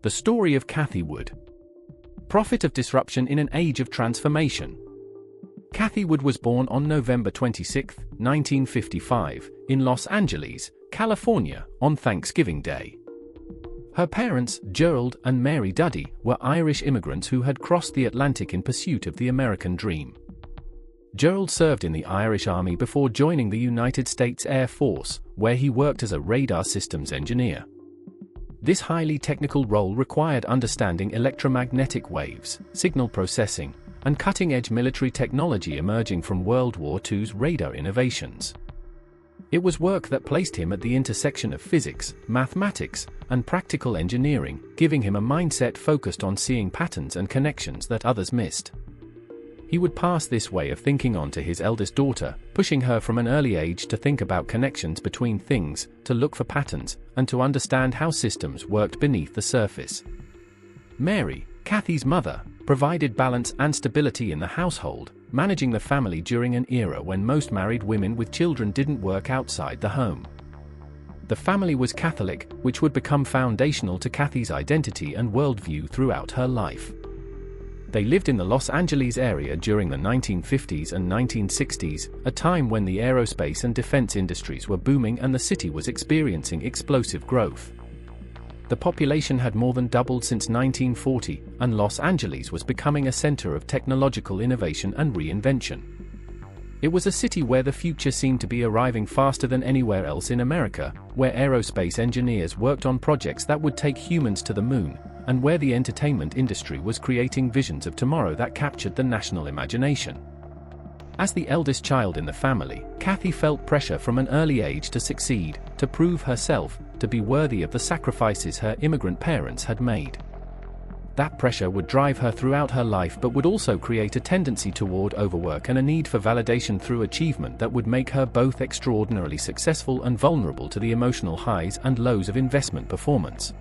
The story of Cathie Wood. Prophet of disruption in an age of transformation. Cathie Wood was born on November 26, 1955, in Los Angeles, California, on Thanksgiving Day. Her parents, Gerald and Mary Duddy, were Irish immigrants who had crossed the Atlantic in pursuit of the American dream. Gerald served in the Irish Army before joining the United States Air Force, where he worked as a radar systems engineer. This highly technical role required understanding electromagnetic waves, signal processing, and cutting-edge military technology emerging from World War II's radar innovations. It was work that placed him at the intersection of physics, mathematics, and practical engineering, giving him a mindset focused on seeing patterns and connections that others missed. He would pass this way of thinking on to his eldest daughter, pushing her from an early age to think about connections between things, to look for patterns, and to understand how systems worked beneath the surface. Mary, Cathie's mother, provided balance and stability in the household, managing the family during an era when most married women with children didn't work outside the home. The family was Catholic, which would become foundational to Cathie's identity and worldview throughout her life. They lived in the Los Angeles area during the 1950s and 1960s, a time when the aerospace and defense industries were booming and the city was experiencing explosive growth. The population had more than doubled since 1940, and Los Angeles was becoming a center of technological innovation and reinvention. It was a city where the future seemed to be arriving faster than anywhere else in America, where aerospace engineers worked on projects that would take humans to the moon, and where the entertainment industry was creating visions of tomorrow that captured the national imagination. As the eldest child in the family, Cathie felt pressure from an early age to succeed, to prove herself, to be worthy of the sacrifices her immigrant parents had made. That pressure would drive her throughout her life but would also create a tendency toward overwork and a need for validation through achievement that would make her both extraordinarily successful and vulnerable to the emotional highs and lows of investment performance.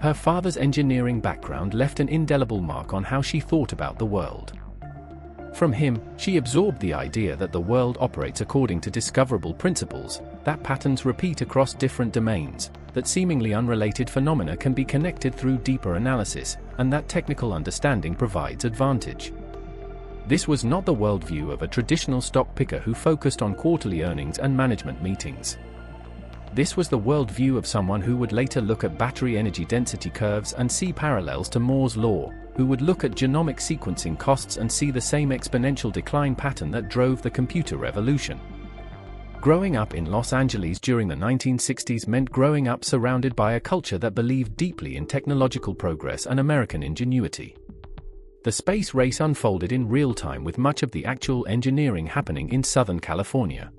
Her father's engineering background left an indelible mark on how she thought about the world. From him, she absorbed the idea that the world operates according to discoverable principles, that patterns repeat across different domains, that seemingly unrelated phenomena can be connected through deeper analysis, and that technical understanding provides advantage. This was not the worldview of a traditional stock picker who focused on quarterly earnings and management meetings. This was the worldview of someone who would later look at battery energy density curves and see parallels to Moore's law, who would look at genomic sequencing costs and see the same exponential decline pattern that drove the computer revolution. Growing up in Los Angeles during the 1960s meant growing up surrounded by a culture that believed deeply in technological progress and American ingenuity. The space race unfolded in real time with much of the actual engineering happening in Southern California.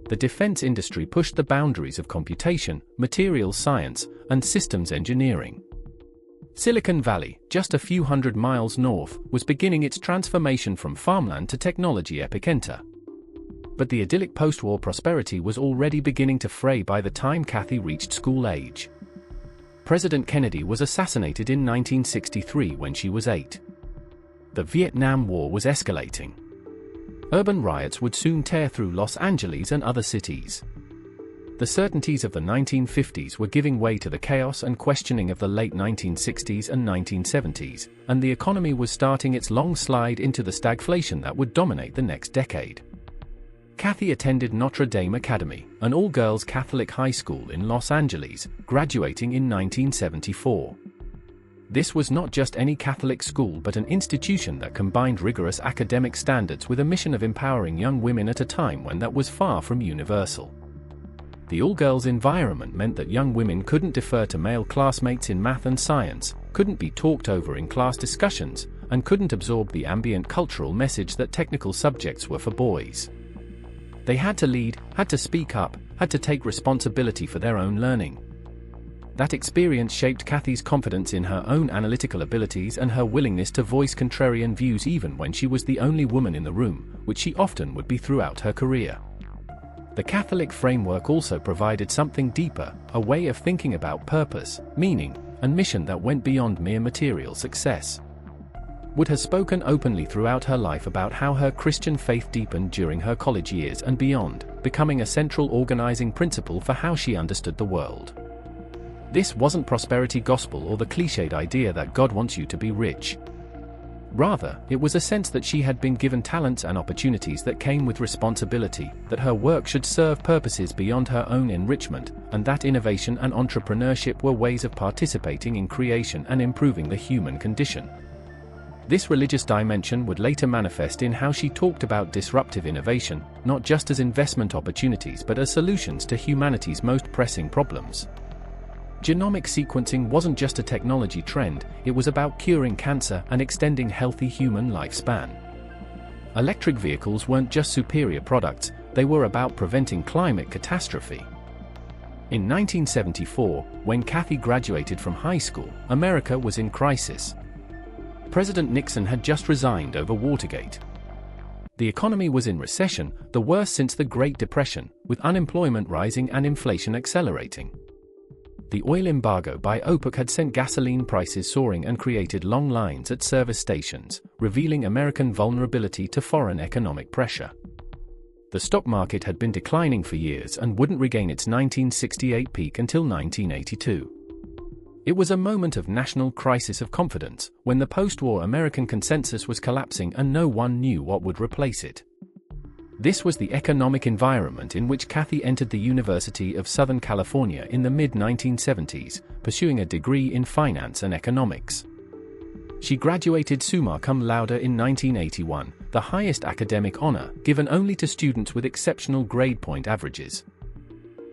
The defense industry pushed the boundaries of computation, materials science, and systems engineering. Silicon Valley, just a few hundred miles north, was beginning its transformation from farmland to technology epicenter. But the idyllic post-war prosperity was already beginning to fray by the time Cathie reached school age. President Kennedy was assassinated in 1963 when she was 8. The Vietnam War was escalating. Urban riots would soon tear through Los Angeles and other cities. The certainties of the 1950s were giving way to the chaos and questioning of the late 1960s and 1970s, and the economy was starting its long slide into the stagflation that would dominate the next decade. Cathie attended Notre Dame Academy, an all-girls Catholic high school in Los Angeles, graduating in 1974. This was not just any Catholic school but an institution that combined rigorous academic standards with a mission of empowering young women at a time when that was far from universal. The all-girls environment meant that young women couldn't defer to male classmates in math and science, couldn't be talked over in class discussions, and couldn't absorb the ambient cultural message that technical subjects were for boys. They had to lead, had to speak up, had to take responsibility for their own learning. That experience shaped Cathie's confidence in her own analytical abilities and her willingness to voice contrarian views even when she was the only woman in the room, which she often would be throughout her career. The Catholic framework also provided something deeper, a way of thinking about purpose, meaning, and mission that went beyond mere material success. Wood has spoken openly throughout her life about how her Christian faith deepened during her college years and beyond, becoming a central organizing principle for how she understood the world. This wasn't prosperity gospel or the cliched idea that God wants you to be rich. Rather, it was a sense that she had been given talents and opportunities that came with responsibility, that her work should serve purposes beyond her own enrichment, and that innovation and entrepreneurship were ways of participating in creation and improving the human condition. This religious dimension would later manifest in how she talked about disruptive innovation, not just as investment opportunities but as solutions to humanity's most pressing problems. Genomic sequencing wasn't just a technology trend, it was about curing cancer and extending healthy human lifespan. Electric vehicles weren't just superior products, they were about preventing climate catastrophe. In 1974, when Cathie graduated from high school, America was in crisis. President Nixon had just resigned over Watergate. The economy was in recession, the worst since the Great Depression, with unemployment rising and inflation accelerating. The oil embargo by OPEC had sent gasoline prices soaring and created long lines at service stations, revealing American vulnerability to foreign economic pressure. The stock market had been declining for years and wouldn't regain its 1968 peak until 1982. It was a moment of national crisis of confidence, when the post-war American consensus was collapsing and no one knew what would replace it. This was the economic environment in which Cathie entered the University of Southern California in the mid-1970s, pursuing a degree in finance and economics. She graduated summa cum laude in 1981, the highest academic honor given only to students with exceptional grade point averages.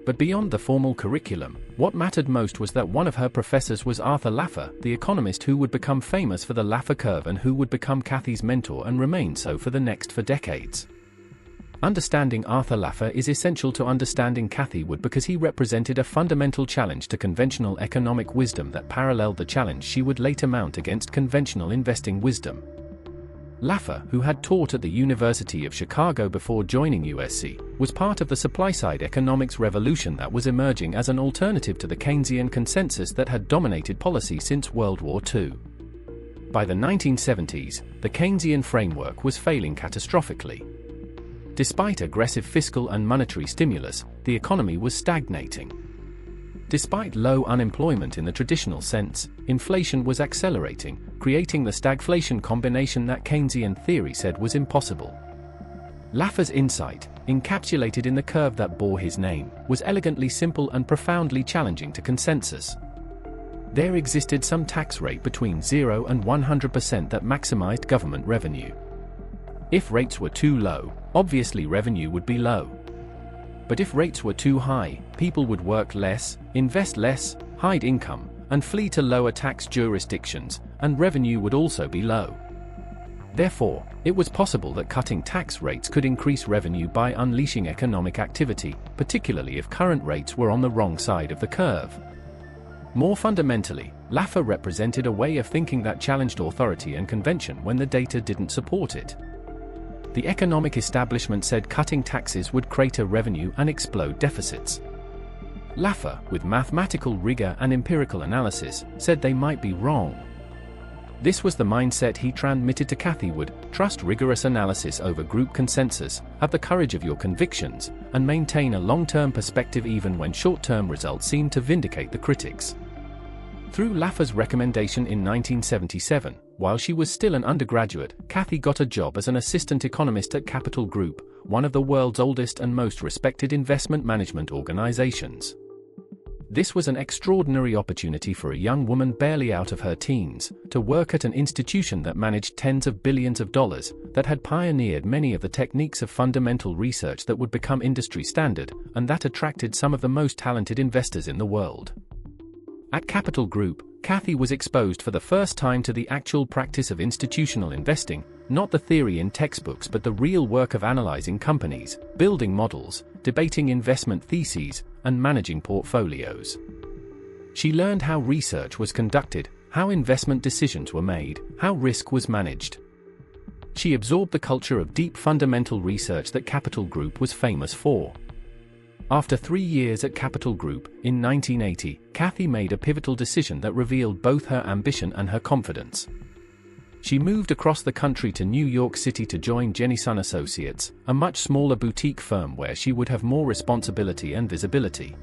But beyond the formal curriculum, what mattered most was that one of her professors was Arthur Laffer, the economist who would become famous for the Laffer curve and who would become Cathie's mentor and remain so for decades. Understanding Arthur Laffer is essential to understanding Cathie Wood because he represented a fundamental challenge to conventional economic wisdom that paralleled the challenge she would later mount against conventional investing wisdom. Laffer, who had taught at the University of Chicago before joining USC, was part of the supply-side economics revolution that was emerging as an alternative to the Keynesian consensus that had dominated policy since World War II. By the 1970s, the Keynesian framework was failing catastrophically. Despite aggressive fiscal and monetary stimulus, the economy was stagnating. Despite low unemployment in the traditional sense, inflation was accelerating, creating the stagflation combination that Keynesian theory said was impossible. Laffer's insight, encapsulated in the curve that bore his name, was elegantly simple and profoundly challenging to consensus. There existed some tax rate between 0 and 100% that maximized government revenue. If rates were too low, obviously revenue would be low. But if rates were too high, people would work less, invest less, hide income, and flee to lower tax jurisdictions, and revenue would also be low. Therefore, it was possible that cutting tax rates could increase revenue by unleashing economic activity, particularly if current rates were on the wrong side of the curve. More fundamentally, Laffer represented a way of thinking that challenged authority and convention when the data didn't support it. The economic establishment said cutting taxes would crater revenue and explode deficits. Laffer, with mathematical rigor and empirical analysis, said they might be wrong. This was the mindset he transmitted to Cathie Wood: trust rigorous analysis over group consensus, have the courage of your convictions, and maintain a long-term perspective even when short-term results seem to vindicate the critics. Through Laffer's recommendation in 1977, while she was still an undergraduate, Cathie got a job as an assistant economist at Capital Group, one of the world's oldest and most respected investment management organizations. This was an extraordinary opportunity for a young woman barely out of her teens, to work at an institution that managed tens of billions of dollars, that had pioneered many of the techniques of fundamental research that would become industry standard, and that attracted some of the most talented investors in the world. At Capital Group, Cathie was exposed for the first time to the actual practice of institutional investing, not the theory in textbooks but the real work of analyzing companies, building models, debating investment theses, and managing portfolios. She learned how research was conducted, how investment decisions were made, how risk was managed. She absorbed the culture of deep fundamental research that Capital Group was famous for. After 3 years at Capital Group, in 1980, Cathie made a pivotal decision that revealed both her ambition and her confidence. She moved across the country to New York City to join Jennison Associates, a much smaller boutique firm where she would have more responsibility and visibility.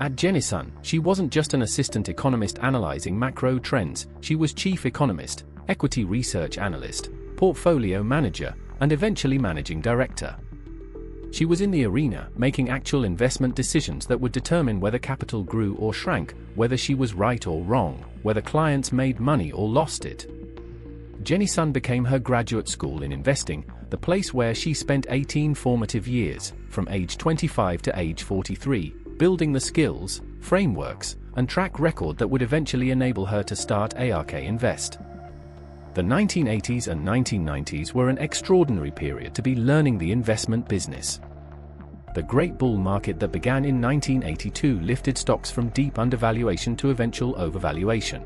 At Jennison, she wasn't just an assistant economist analyzing macro trends, she was chief economist, equity research analyst, portfolio manager, and eventually managing director. She was in the arena, making actual investment decisions that would determine whether capital grew or shrank, whether she was right or wrong, whether clients made money or lost it. Jennison became her graduate school in investing, the place where she spent 18 formative years, from age 25 to age 43, building the skills, frameworks, and track record that would eventually enable her to start ARK Invest. The 1980s and 1990s were an extraordinary period to be learning the investment business. The great bull market that began in 1982 lifted stocks from deep undervaluation to eventual overvaluation.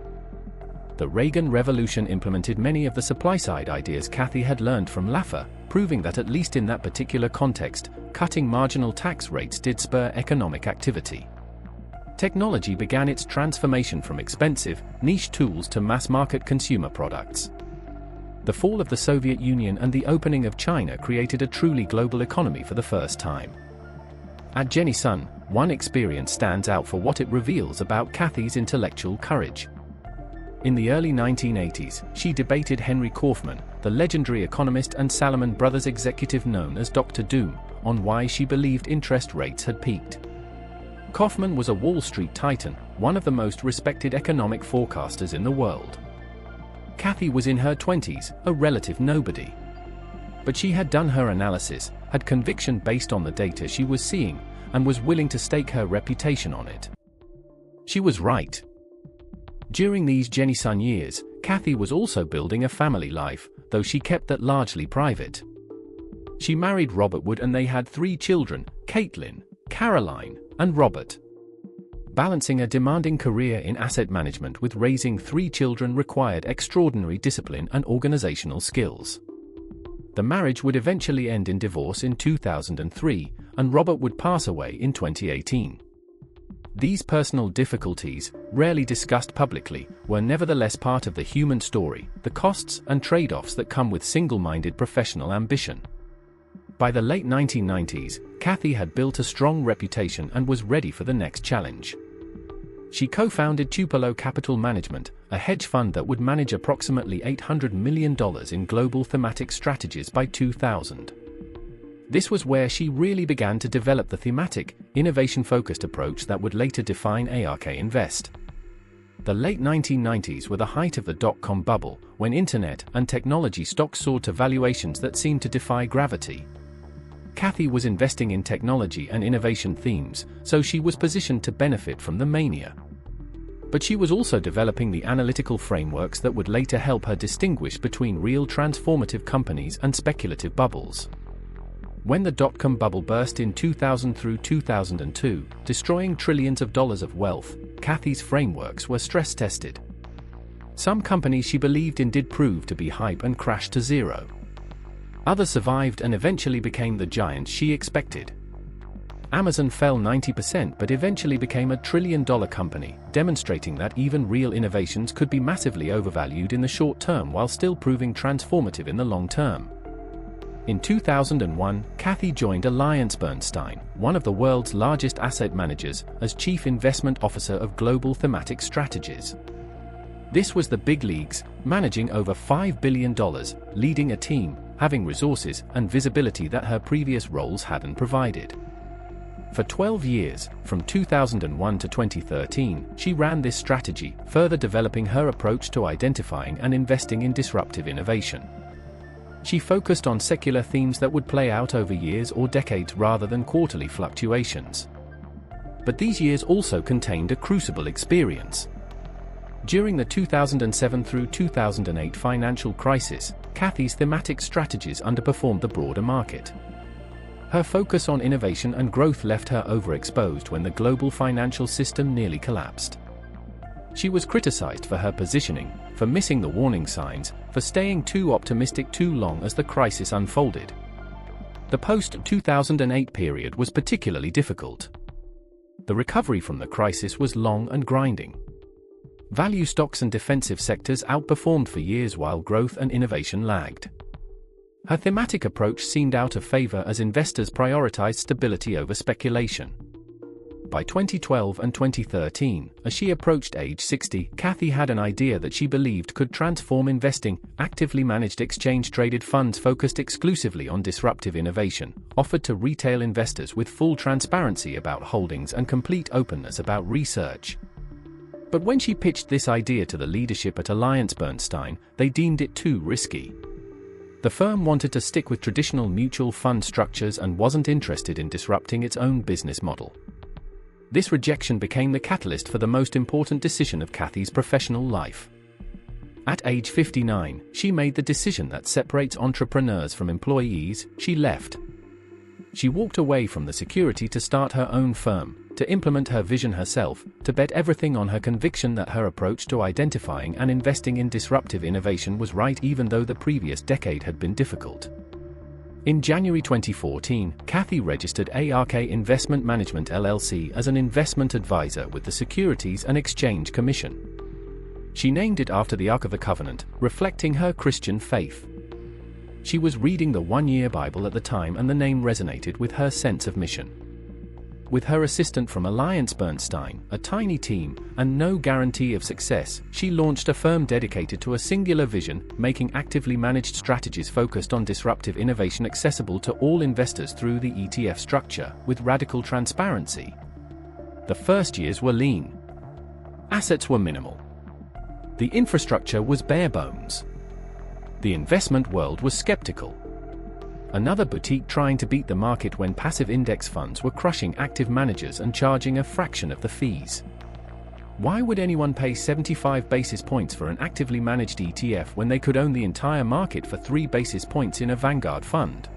The Reagan Revolution implemented many of the supply-side ideas Cathie had learned from Laffer, proving that at least in that particular context, cutting marginal tax rates did spur economic activity. Technology began its transformation from expensive, niche tools to mass-market consumer products. The fall of the Soviet Union and the opening of China created a truly global economy for the first time. At Jennison, one experience stands out for what it reveals about Cathie's intellectual courage. In the early 1980s, she debated Henry Kaufman, the legendary economist and Salomon Brothers executive known as Dr. Doom, on why she believed interest rates had peaked. Kaufman was a Wall Street titan, one of the most respected economic forecasters in the world. Cathie was in her 20s, a relative nobody. But she had done her analysis, had conviction based on the data she was seeing, and was willing to stake her reputation on it. She was right. During these Jennison years, Cathie was also building a family life, though she kept that largely private. She married Robert Wood and they had 3 children, Caitlin, Caroline, and Robert. Balancing a demanding career in asset management with raising 3 children required extraordinary discipline and organizational skills. The marriage would eventually end in divorce in 2003, and Robert would pass away in 2018. These personal difficulties, rarely discussed publicly, were nevertheless part of the human story, the costs and trade-offs that come with single-minded professional ambition. By the late 1990s, Cathie had built a strong reputation and was ready for the next challenge. She co-founded Tupelo Capital Management, a hedge fund that would manage approximately $800 million in global thematic strategies by 2000. This was where she really began to develop the thematic, innovation-focused approach that would later define ARK Invest. The late 1990s were the height of the dot-com bubble, when internet and technology stocks soared to valuations that seemed to defy gravity. Cathie was investing in technology and innovation themes, so she was positioned to benefit from the mania. But she was also developing the analytical frameworks that would later help her distinguish between real transformative companies and speculative bubbles. When the dot-com bubble burst in 2000 through 2002, destroying trillions of dollars of wealth, Cathie's frameworks were stress-tested. Some companies she believed in did prove to be hype and crashed to zero. Others survived and eventually became the giants she expected. Amazon fell 90% but eventually became a trillion-dollar company, demonstrating that even real innovations could be massively overvalued in the short term while still proving transformative in the long term. In 2001, Cathie joined AllianceBernstein, one of the world's largest asset managers, as Chief Investment Officer of Global Thematic Strategies. This was the big leagues, managing over $5 billion, leading a team, having resources and visibility that her previous roles hadn't provided. For 12 years, from 2001 to 2013, she ran this strategy, further developing her approach to identifying and investing in disruptive innovation. She focused on secular themes that would play out over years or decades rather than quarterly fluctuations. But these years also contained a crucible experience. During the 2007 through 2008 financial crisis, Cathie's thematic strategies underperformed the broader market. Her focus on innovation and growth left her overexposed when the global financial system nearly collapsed. She was criticized for her positioning, for missing the warning signs, for staying too optimistic too long as the crisis unfolded. The post-2008 period was particularly difficult. The recovery from the crisis was long and grinding. Value stocks and defensive sectors outperformed for years while growth and innovation lagged. Her thematic approach seemed out of favor as investors prioritized stability over speculation. By 2012 and 2013, as she approached age 60, Cathie had an idea that she believed could transform investing: actively managed exchange-traded funds focused exclusively on disruptive innovation, offered to retail investors with full transparency about holdings and complete openness about research. But when she pitched this idea to the leadership at AllianceBernstein, they deemed it too risky. The firm wanted to stick with traditional mutual fund structures and wasn't interested in disrupting its own business model. This rejection became the catalyst for the most important decision of Cathie's professional life. At age 59, she made the decision that separates entrepreneurs from employees. She left. She walked away from the security to start her own firm, to implement her vision herself, to bet everything on her conviction that her approach to identifying and investing in disruptive innovation was right, even though the previous decade had been difficult. In January 2014, Cathie registered ARK Investment Management LLC as an investment advisor with the Securities and Exchange Commission. She named it after the Ark of the Covenant, reflecting her Christian faith. She was reading the one-year Bible at the time, and the name resonated with her sense of mission. With her assistant from AllianceBernstein, a tiny team, and no guarantee of success, she launched a firm dedicated to a singular vision, making actively managed strategies focused on disruptive innovation accessible to all investors through the ETF structure, with radical transparency. The first years were lean. Assets were minimal. The infrastructure was bare bones. The investment world was skeptical. Another boutique trying to beat the market when passive index funds were crushing active managers and charging a fraction of the fees. Why would anyone pay 75 basis points for an actively managed ETF when they could own the entire market for 3 basis points in a Vanguard fund?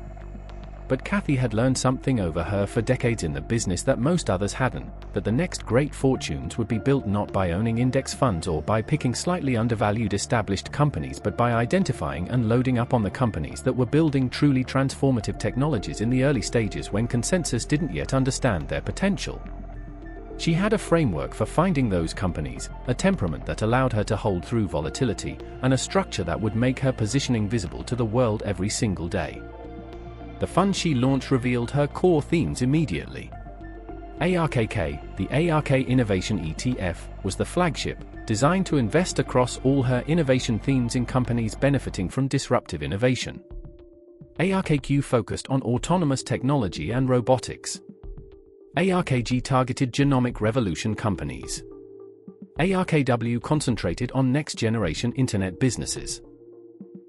But Cathie had learned something over her for decades in the business that most others hadn't, that the next great fortunes would be built not by owning index funds or by picking slightly undervalued established companies, but by identifying and loading up on the companies that were building truly transformative technologies in the early stages when consensus didn't yet understand their potential. She had a framework for finding those companies, a temperament that allowed her to hold through volatility, and a structure that would make her positioning visible to the world every single day. The fund she launched revealed her core themes immediately. ARKK, the ARK Innovation ETF, was the flagship, designed to invest across all her innovation themes in companies benefiting from disruptive innovation. ARKQ focused on autonomous technology and robotics. ARKG targeted genomic revolution companies. ARKW concentrated on next-generation internet businesses.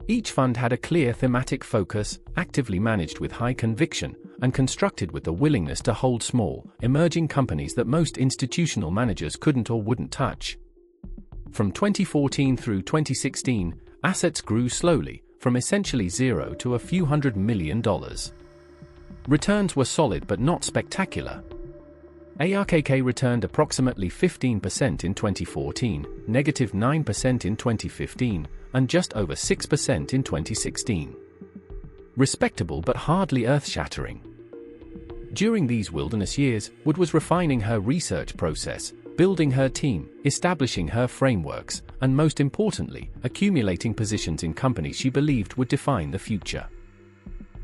Each fund had a clear thematic focus, actively managed with high conviction, and constructed with the willingness to hold small, emerging companies that most institutional managers couldn't or wouldn't touch. From 2014 through 2016, assets grew slowly, from essentially zero to a few $100 million. Returns were solid but not spectacular. ARKK returned approximately 15% in 2014, negative 9% in 2015, and just over 6% in 2016. Respectable but hardly earth-shattering. During these wilderness years, Wood was refining her research process, building her team, establishing her frameworks, and most importantly, accumulating positions in companies she believed would define the future.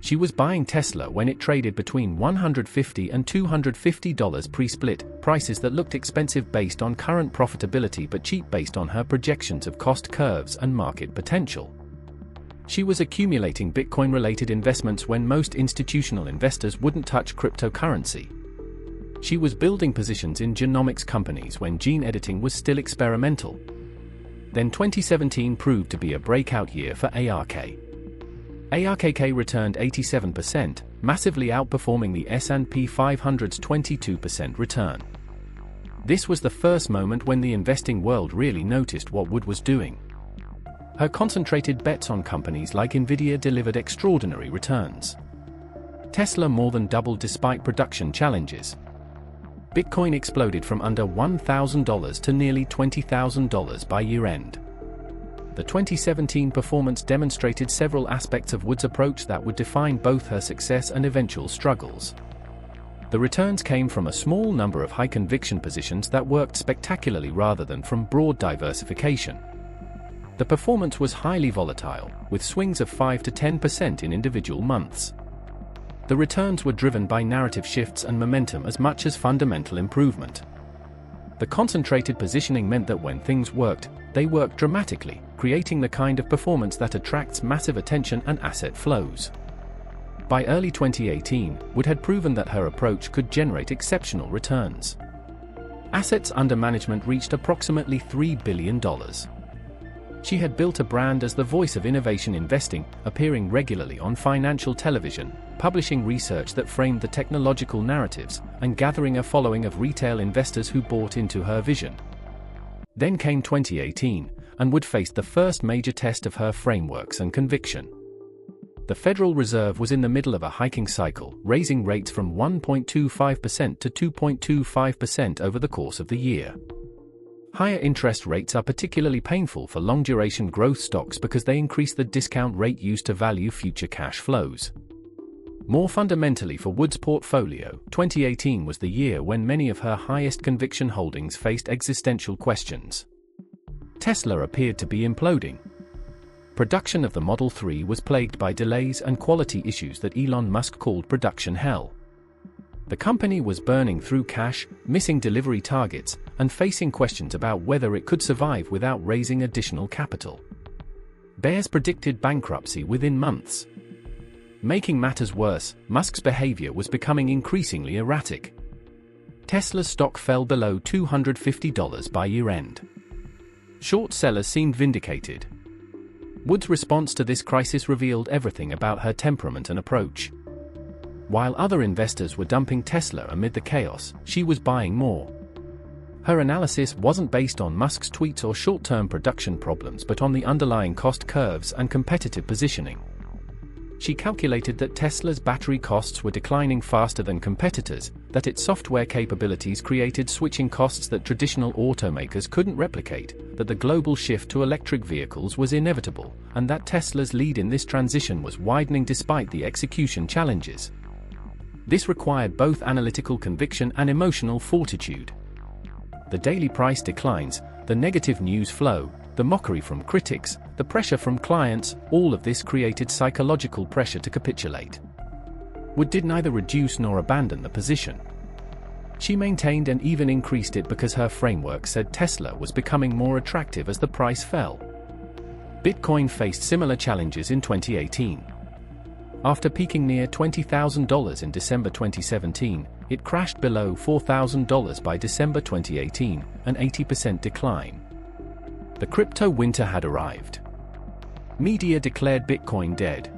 She was buying Tesla when it traded between $150 and $250 pre-split, prices that looked expensive based on current profitability but cheap based on her projections of cost curves and market potential. She was accumulating Bitcoin-related investments when most institutional investors wouldn't touch cryptocurrency. She was building positions in genomics companies when gene editing was still experimental. Then 2017 proved to be a breakout year for ARK. ARKK returned 87%, massively outperforming the S&P 500's 22% return. This was the first moment when the investing world really noticed what Wood was doing. Her concentrated bets on companies like Nvidia delivered extraordinary returns. Tesla more than doubled despite production challenges. Bitcoin exploded from under $1,000 to nearly $20,000 by year-end. The 2017 performance demonstrated several aspects of Wood's approach that would define both her success and eventual struggles. The returns came from a small number of high-conviction positions that worked spectacularly rather than from broad diversification. The performance was highly volatile, with swings of 5 to 10% in individual months. The returns were driven by narrative shifts and momentum as much as fundamental improvement. The concentrated positioning meant that when things worked, they worked dramatically, creating the kind of performance that attracts massive attention and asset flows. By early 2018, Wood had proven that her approach could generate exceptional returns. Assets under management reached approximately $3 billion. She had built a brand as the voice of innovation investing, appearing regularly on financial television, publishing research that framed the technological narratives, and gathering a following of retail investors who bought into her vision. Then came 2018, and Wood faced the first major test of her frameworks and conviction. The Federal Reserve was in the middle of a hiking cycle, raising rates from 1.25% to 2.25% over the course of the year. Higher interest rates are particularly painful for long-duration growth stocks because they increase the discount rate used to value future cash flows. More fundamentally for Wood's portfolio, 2018 was the year when many of her highest conviction holdings faced existential questions. Tesla appeared to be imploding. Production of the Model 3 was plagued by delays and quality issues that Elon Musk called production hell. The company was burning through cash, missing delivery targets, and facing questions about whether it could survive without raising additional capital. Bears predicted bankruptcy within months. Making matters worse, Musk's behavior was becoming increasingly erratic. Tesla's stock fell below $250 by year-end. Short sellers seemed vindicated. Wood's response to this crisis revealed everything about her temperament and approach. While other investors were dumping Tesla amid the chaos, she was buying more. Her analysis wasn't based on Musk's tweets or short-term production problems but on the underlying cost curves and competitive positioning. She calculated that Tesla's battery costs were declining faster than competitors, that its software capabilities created switching costs that traditional automakers couldn't replicate, that the global shift to electric vehicles was inevitable, and that Tesla's lead in this transition was widening despite the execution challenges. This required both analytical conviction and emotional fortitude. The daily price declines, the negative news flow, the mockery from critics, the pressure from clients, all of this created psychological pressure to capitulate. Wood did neither reduce nor abandon the position. She maintained and even increased it because her framework said Tesla was becoming more attractive as the price fell. Bitcoin faced similar challenges in 2018. After peaking near $20,000 in December 2017, it crashed below $4,000 by December 2018, an 80% decline. The crypto winter had arrived. Media declared Bitcoin dead.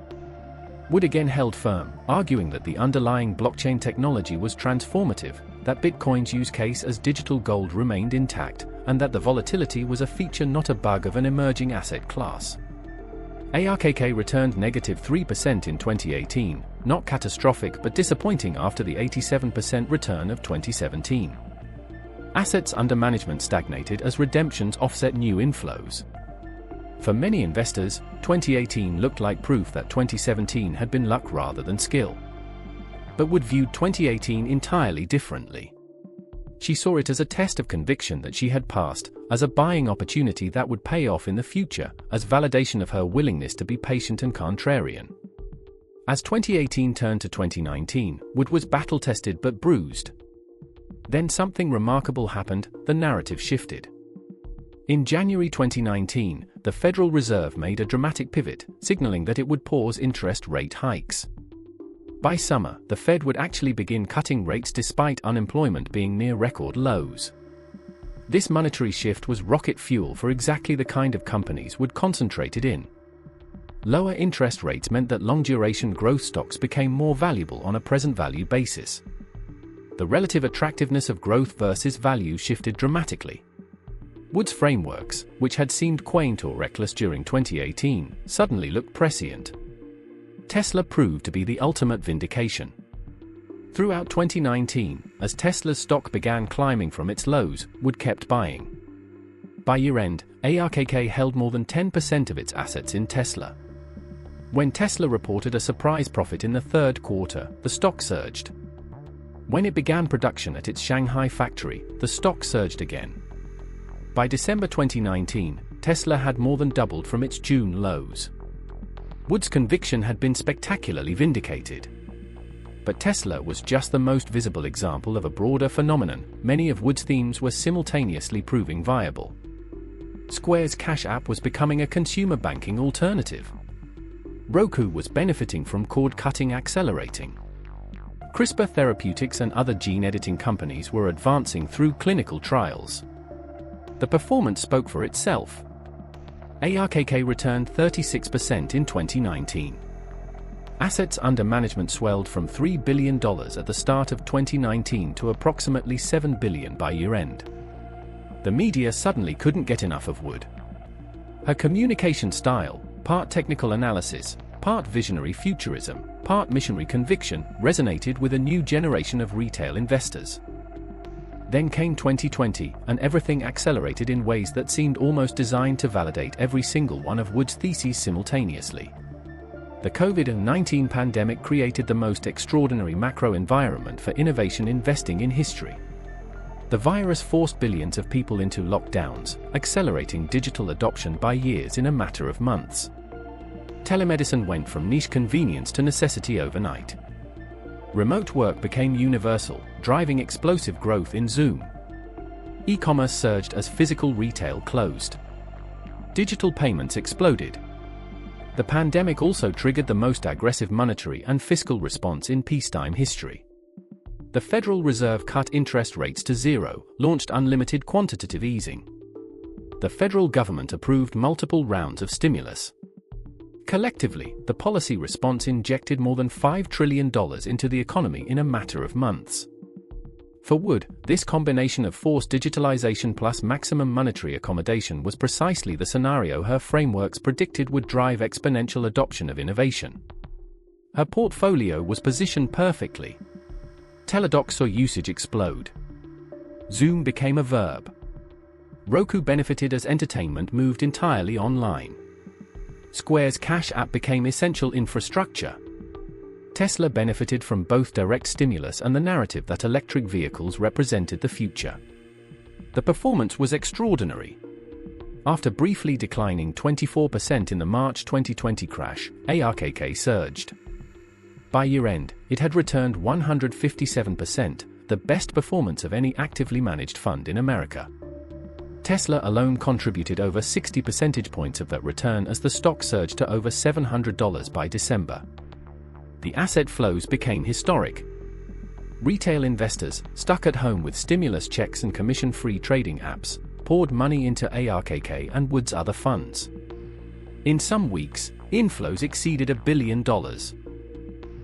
Wood again held firm, arguing that the underlying blockchain technology was transformative, that Bitcoin's use case as digital gold remained intact, and that the volatility was a feature not a bug of an emerging asset class. ARK returned -3% in 2018, not catastrophic but disappointing after the 87% return of 2017. Assets under management stagnated as redemptions offset new inflows. For many investors, 2018 looked like proof that 2017 had been luck rather than skill. But Wood viewed 2018 entirely differently. She saw it as a test of conviction that she had passed, as a buying opportunity that would pay off in the future, as validation of her willingness to be patient and contrarian. As 2018 turned to 2019, Wood was battle-tested but bruised. Then something remarkable happened, the narrative shifted. In January 2019, the Federal Reserve made a dramatic pivot, signaling that it would pause interest rate hikes. By summer, the Fed would actually begin cutting rates despite unemployment being near record lows. This monetary shift was rocket fuel for exactly the kind of companies Wood concentrated in. Lower interest rates meant that long-duration growth stocks became more valuable on a present value basis. The relative attractiveness of growth versus value shifted dramatically. Wood's frameworks, which had seemed quaint or reckless during 2018, suddenly looked prescient. Tesla proved to be the ultimate vindication. Throughout 2019, as Tesla's stock began climbing from its lows, Wood kept buying. By year-end, ARK held more than 10% of its assets in Tesla. When Tesla reported a surprise profit in the third quarter, the stock surged. When it began production at its Shanghai factory, the stock surged again. By December 2019, Tesla had more than doubled from its June lows. Wood's conviction had been spectacularly vindicated. But Tesla was just the most visible example of a broader phenomenon. Many of Wood's themes were simultaneously proving viable. Square's Cash App was becoming a consumer banking alternative. Roku was benefiting from cord-cutting accelerating. CRISPR Therapeutics and other gene-editing companies were advancing through clinical trials. The performance spoke for itself. ARK returned 36% in 2019. Assets under management swelled from $3 billion at the start of 2019 to approximately $7 billion by year-end. The media suddenly couldn't get enough of Wood. Her communication style, part technical analysis, part visionary futurism, part missionary conviction, resonated with a new generation of retail investors. Then came 2020, and everything accelerated in ways that seemed almost designed to validate every single one of Wood's theses simultaneously. The COVID-19 pandemic created the most extraordinary macro environment for innovation investing in history. The virus forced billions of people into lockdowns, accelerating digital adoption by years in a matter of months. Telemedicine went from niche convenience to necessity overnight. Remote work became universal, driving explosive growth in Zoom. E-commerce surged as physical retail closed. Digital payments exploded. The pandemic also triggered the most aggressive monetary and fiscal response in peacetime history. The Federal Reserve cut interest rates to zero, launched unlimited quantitative easing. The federal government approved multiple rounds of stimulus. Collectively, the policy response injected more than $5 trillion into the economy in a matter of months. For Wood, this combination of forced digitalization plus maximum monetary accommodation was precisely the scenario her frameworks predicted would drive exponential adoption of innovation. Her portfolio was positioned perfectly. Teladoc saw usage explode. Zoom became a verb. Roku benefited as entertainment moved entirely online. Square's Cash App became essential infrastructure. Tesla benefited from both direct stimulus and the narrative that electric vehicles represented the future. The performance was extraordinary. After briefly declining 24% in the March 2020 crash, ARK surged. By year-end, it had returned 157%, the best performance of any actively managed fund in America. Tesla alone contributed over 60 percentage points of that return as the stock surged to over $700 by December. The asset flows became historic. Retail investors, stuck at home with stimulus checks and commission-free trading apps, poured money into ARK and Wood's other funds. In some weeks, inflows exceeded $1 billion.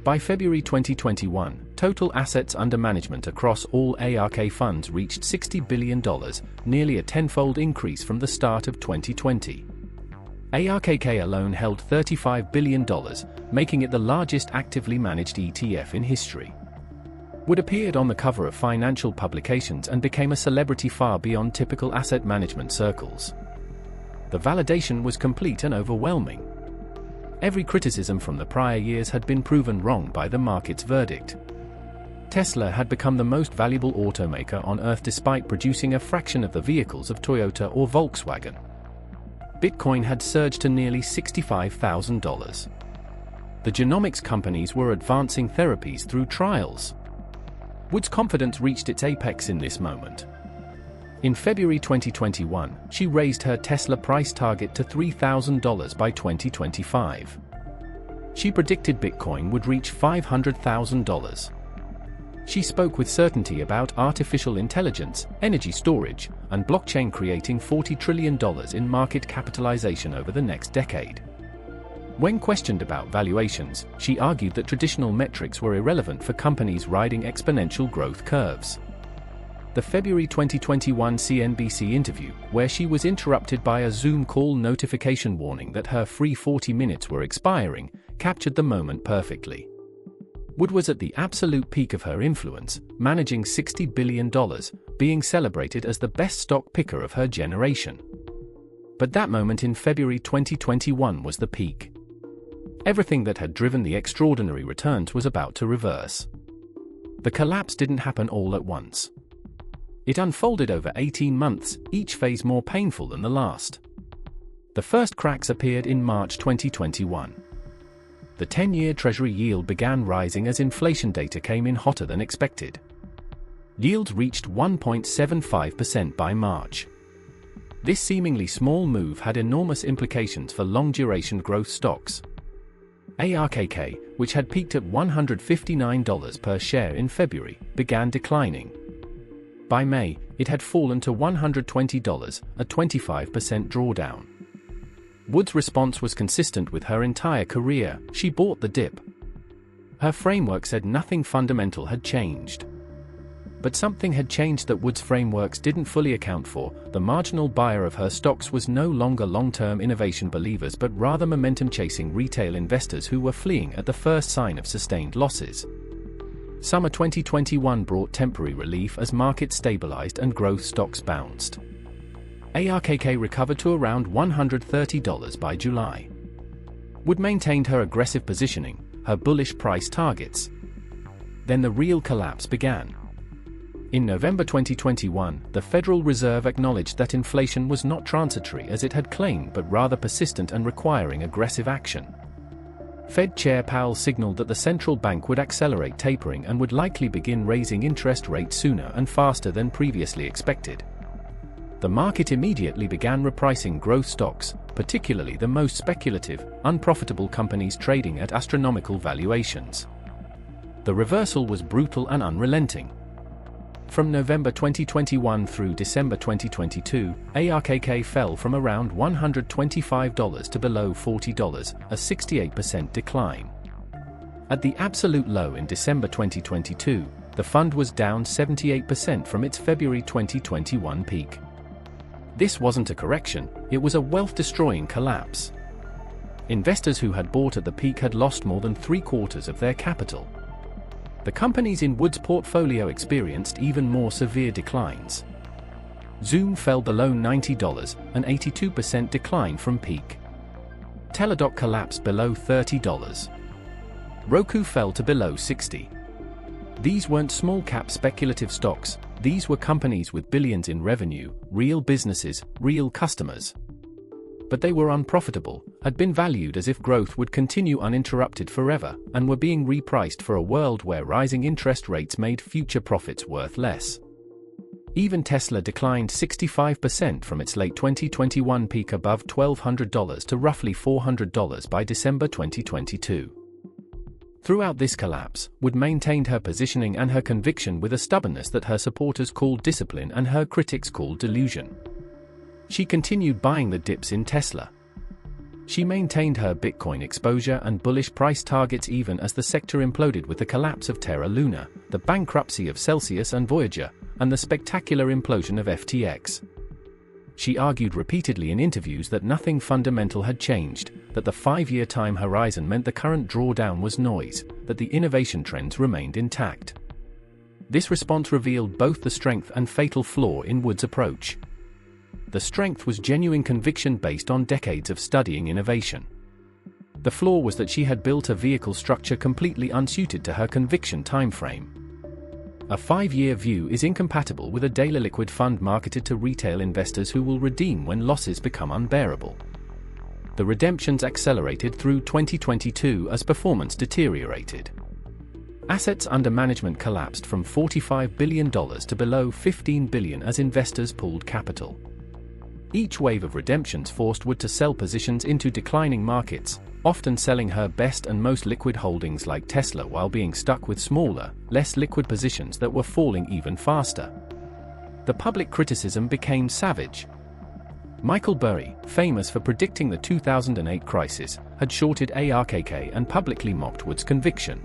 By February 2021, total assets under management across all ARK funds reached $60 billion, nearly a tenfold increase from the start of 2020. ARK alone held $35 billion, making it the largest actively managed ETF in history. Wood appeared on the cover of financial publications and became a celebrity far beyond typical asset management circles. The validation was complete and overwhelming. Every criticism from the prior years had been proven wrong by the market's verdict. Tesla had become the most valuable automaker on Earth despite producing a fraction of the vehicles of Toyota or Volkswagen. Bitcoin had surged to nearly $65,000. The genomics companies were advancing therapies through trials. Wood's confidence reached its apex in this moment. In February 2021, she raised her Tesla price target to $3,000 by 2025. She predicted Bitcoin would reach $500,000. She spoke with certainty about artificial intelligence, energy storage, and blockchain creating $40 trillion in market capitalization over the next decade. When questioned about valuations, she argued that traditional metrics were irrelevant for companies riding exponential growth curves. The February 2021 CNBC interview, where she was interrupted by a Zoom call notification warning that her free 40 minutes were expiring, captured the moment perfectly. Wood was at the absolute peak of her influence, managing $60 billion, being celebrated as the best stock picker of her generation. But that moment in February 2021 was the peak. Everything that had driven the extraordinary returns was about to reverse. The collapse didn't happen all at once. It unfolded over 18 months, each phase more painful than the last. The first cracks appeared in March 2021. The 10-year Treasury yield began rising as inflation data came in hotter than expected. Yields reached 1.75% by March. This seemingly small move had enormous implications for long-duration growth stocks. ARKK, which had peaked at $159 per share in February, began declining. By May, it had fallen to $120, a 25% drawdown. Wood's response was consistent with her entire career: she bought the dip. Her framework said nothing fundamental had changed. But something had changed that Wood's frameworks didn't fully account for. The marginal buyer of her stocks was no longer long-term innovation believers but rather momentum-chasing retail investors who were fleeing at the first sign of sustained losses. Summer 2021 brought temporary relief as markets stabilized and growth stocks bounced. ARKK recovered to around $130 by July. Wood maintained her aggressive positioning, her bullish price targets. Then the real collapse began. In November 2021, the Federal Reserve acknowledged that inflation was not transitory as it had claimed but rather persistent and requiring aggressive action. Fed Chair Powell signaled that the central bank would accelerate tapering and would likely begin raising interest rates sooner and faster than previously expected. The market immediately began repricing growth stocks, particularly the most speculative, unprofitable companies trading at astronomical valuations. The reversal was brutal and unrelenting. From November 2021 through December 2022, ARKK fell from around $125 to below $40, a 68% decline. At the absolute low in December 2022, the fund was down 78% from its February 2021 peak. This wasn't a correction, it was a wealth-destroying collapse. Investors who had bought at the peak had lost more than 3/4 of their capital. The companies in Wood's portfolio experienced even more severe declines. Zoom fell below $90, an 82% decline from peak. Teladoc collapsed below $30. Roku fell to below $60. These weren't small-cap speculative stocks, these were companies with billions in revenue, real businesses, real customers. But they were unprofitable, had been valued as if growth would continue uninterrupted forever, and were being repriced for a world where rising interest rates made future profits worth less. Even Tesla declined 65% from its late 2021 peak above $1,200 to roughly $400 by December 2022. Throughout this collapse, Wood maintained her positioning and her conviction with a stubbornness that her supporters called discipline and her critics called delusion. She continued buying the dips in Tesla. She maintained her Bitcoin exposure and bullish price targets even as the sector imploded with the collapse of Terra Luna, the bankruptcy of Celsius and Voyager, and the spectacular implosion of FTX. She argued repeatedly in interviews that nothing fundamental had changed, that the 5-year time horizon meant the current drawdown was noise, that the innovation trends remained intact. This response revealed both the strength and fatal flaw in Wood's approach. The strength was genuine conviction based on decades of studying innovation. The flaw was that she had built a vehicle structure completely unsuited to her conviction timeframe. A 5-year view is incompatible with a daily liquid fund marketed to retail investors who will redeem when losses become unbearable. The redemptions accelerated through 2022 as performance deteriorated. Assets under management collapsed from $45 billion to below $15 billion as investors pulled capital. Each wave of redemptions forced Wood to sell positions into declining markets, often selling her best and most liquid holdings like Tesla while being stuck with smaller, less liquid positions that were falling even faster. The public criticism became savage. Michael Burry, famous for predicting the 2008 crisis, had shorted ARKK and publicly mocked Wood's conviction.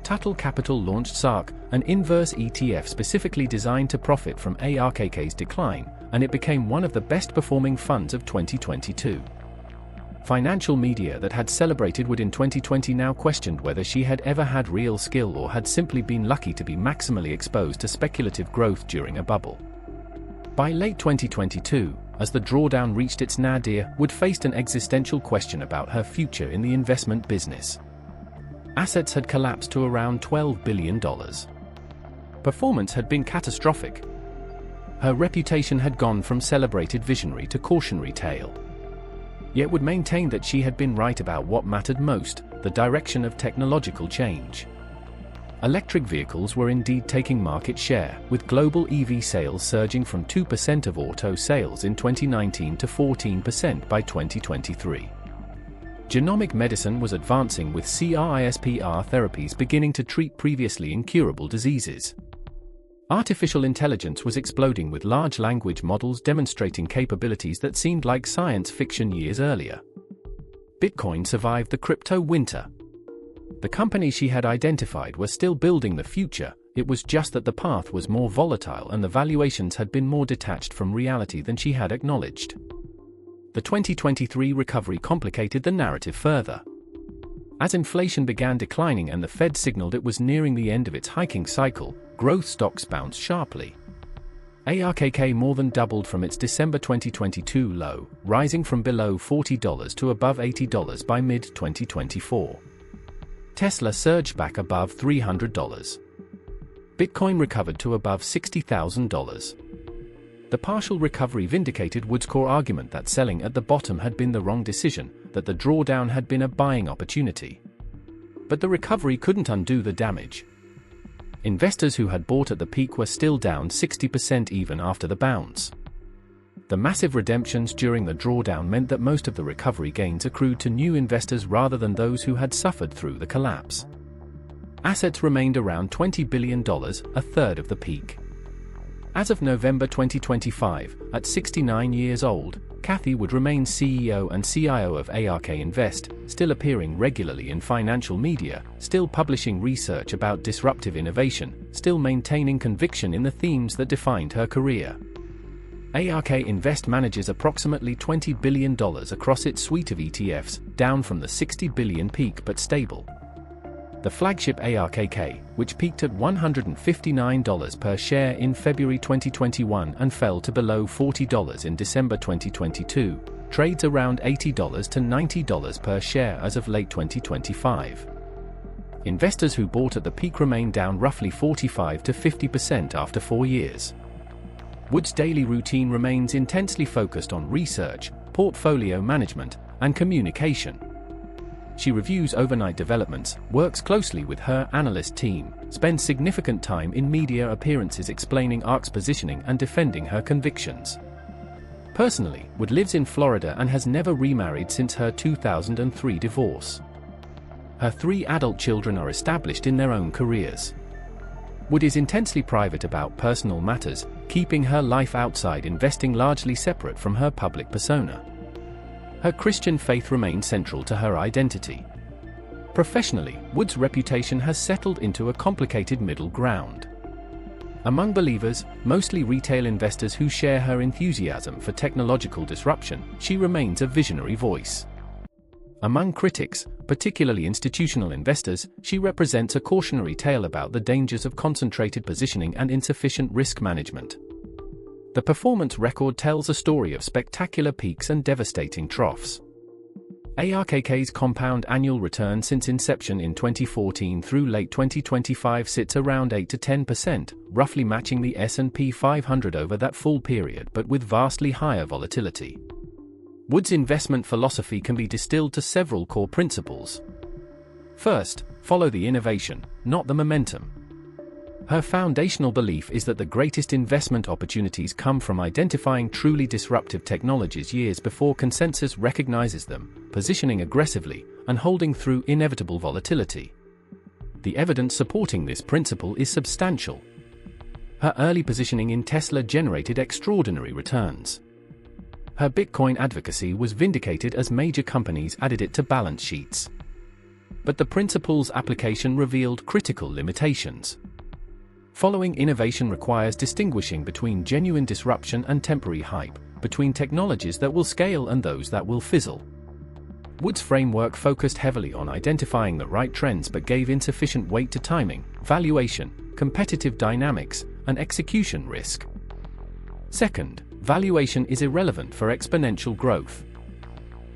Tuttle Capital launched SARK, an inverse ETF specifically designed to profit from ARKK's decline, and it became one of the best-performing funds of 2022. Financial media that had celebrated Wood in 2020 now questioned whether she had ever had real skill or had simply been lucky to be maximally exposed to speculative growth during a bubble. By late 2022, as the drawdown reached its nadir, Wood faced an existential question about her future in the investment business. Assets had collapsed to around $12 billion. Performance had been catastrophic. Her reputation had gone from celebrated visionary to cautionary tale. yet Wood maintained that she had been right about what mattered most, the direction of technological change. Electric vehicles were indeed taking market share, with global EV sales surging from 2% of auto sales in 2019 to 14% by 2023. Genomic medicine was advancing, with CRISPR therapies beginning to treat previously incurable diseases. Artificial intelligence was exploding, with large language models demonstrating capabilities that seemed like science fiction years earlier. Bitcoin survived the crypto winter. The companies she had identified were still building the future, it was just that the path was more volatile and the valuations had been more detached from reality than she had acknowledged. The 2023 recovery complicated the narrative further. As inflation began declining and the Fed signaled it was nearing the end of its hiking cycle, growth stocks bounced sharply. ARKK more than doubled from its December 2022 low, rising from below $40 to above $80 by mid-2024. Tesla surged back above $300. Bitcoin recovered to above $60,000. The partial recovery vindicated Wood's core argument that selling at the bottom had been the wrong decision, that the drawdown had been a buying opportunity. But the recovery couldn't undo the damage. Investors who had bought at the peak were still down 60% even after the bounce. The massive redemptions during the drawdown meant that most of the recovery gains accrued to new investors rather than those who had suffered through the collapse. Assets remained around $20 billion, a third of the peak. As of November 2025, at 69 years old, Cathie Wood remains CEO and CIO of ARK Invest, still appearing regularly in financial media, still publishing research about disruptive innovation, still maintaining conviction in the themes that defined her career. ARK Invest manages approximately $20 billion across its suite of ETFs, down from the $60 billion peak but stable. The flagship ARKK, which peaked at $159 per share in February 2021 and fell to below $40 in December 2022, trades around $80 to $90 per share as of late 2025. Investors who bought at the peak remain down roughly 45 to 50% after 4 years. Wood's daily routine remains intensely focused on research, portfolio management, and communication. She reviews overnight developments, works closely with her analyst team, spends significant time in media appearances explaining ARK's positioning and defending her convictions. Personally, Wood lives in Florida and has never remarried since her 2003 divorce. Her 3 adult children are established in their own careers. Wood is intensely private about personal matters, keeping her life outside investing largely separate from her public persona. Her Christian faith remains central to her identity. Professionally, Wood's reputation has settled into a complicated middle ground. Among believers, mostly retail investors who share her enthusiasm for technological disruption, she remains a visionary voice. Among critics, particularly institutional investors, she represents a cautionary tale about the dangers of concentrated positioning and insufficient risk management. The performance record tells a story of spectacular peaks and devastating troughs. ARKK's compound annual return since inception in 2014 through late 2025 sits around 8 to 10%, roughly matching the S&P 500 over that full period but with vastly higher volatility. Wood's investment philosophy can be distilled to several core principles. First, follow the innovation, not the momentum. Her foundational belief is that the greatest investment opportunities come from identifying truly disruptive technologies years before consensus recognizes them, positioning aggressively, and holding through inevitable volatility. The evidence supporting this principle is substantial. Her early positioning in Tesla generated extraordinary returns. Her Bitcoin advocacy was vindicated as major companies added it to balance sheets. But the principle's application revealed critical limitations. Following innovation requires distinguishing between genuine disruption and temporary hype, between technologies that will scale and those that will fizzle. Wood's framework focused heavily on identifying the right trends but gave insufficient weight to timing, valuation, competitive dynamics, and execution risk. Second, valuation is irrelevant for exponential growth.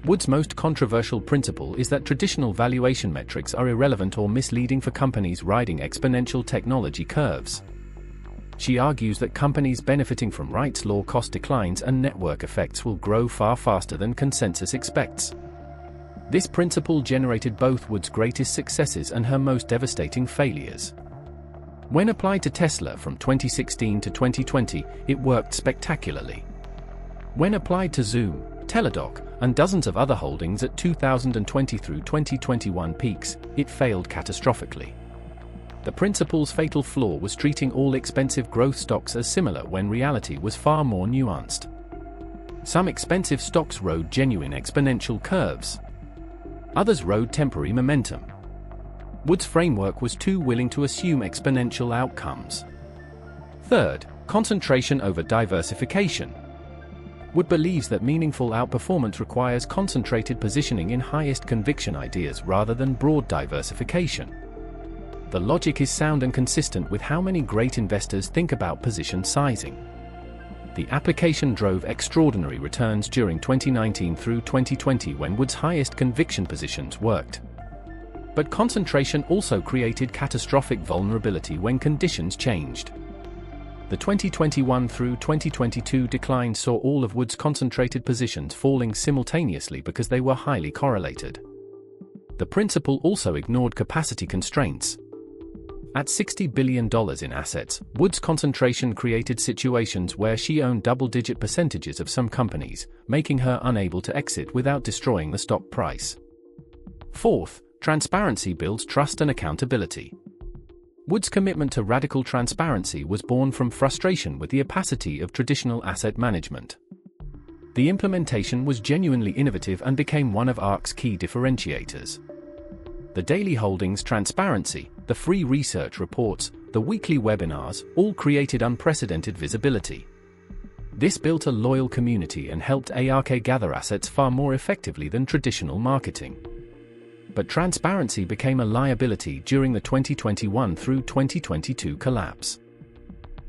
Wood's most controversial principle is that traditional valuation metrics are irrelevant or misleading for companies riding exponential technology curves. she argues that companies benefiting from Wright's law cost declines and network effects will grow far faster than consensus expects. This principle generated both Wood's greatest successes and her most devastating failures. When applied to Tesla from 2016 to 2020, it worked spectacularly. When applied to Zoom, Teladoc, and dozens of other holdings at 2020 through 2021 peaks, it failed catastrophically. The principle's fatal flaw was treating all expensive growth stocks as similar when reality was far more nuanced. Some expensive stocks rode genuine exponential curves. Others rode temporary momentum. Wood's framework was too willing to assume exponential outcomes. Third, concentration over diversification. Wood believes that meaningful outperformance requires concentrated positioning in highest conviction ideas rather than broad diversification. The logic is sound and consistent with how many great investors think about position sizing. The application drove extraordinary returns during 2019 through 2020 when Wood's highest conviction positions worked. But concentration also created catastrophic vulnerability when conditions changed. The 2021 through 2022 decline saw all of Wood's concentrated positions falling simultaneously because they were highly correlated. The principle also ignored capacity constraints. At $60 billion in assets, Wood's concentration created situations where she owned double-digit percentages of some companies, making her unable to exit without destroying the stock price. Fourth, transparency builds trust and accountability. Wood's commitment to radical transparency was born from frustration with the opacity of traditional asset management. The implementation was genuinely innovative and became one of ARK's key differentiators. The daily holdings transparency, the free research reports, the weekly webinars, all created unprecedented visibility. This built a loyal community and helped ARK gather assets far more effectively than traditional marketing. But transparency became a liability during the 2021 through 2022 collapse.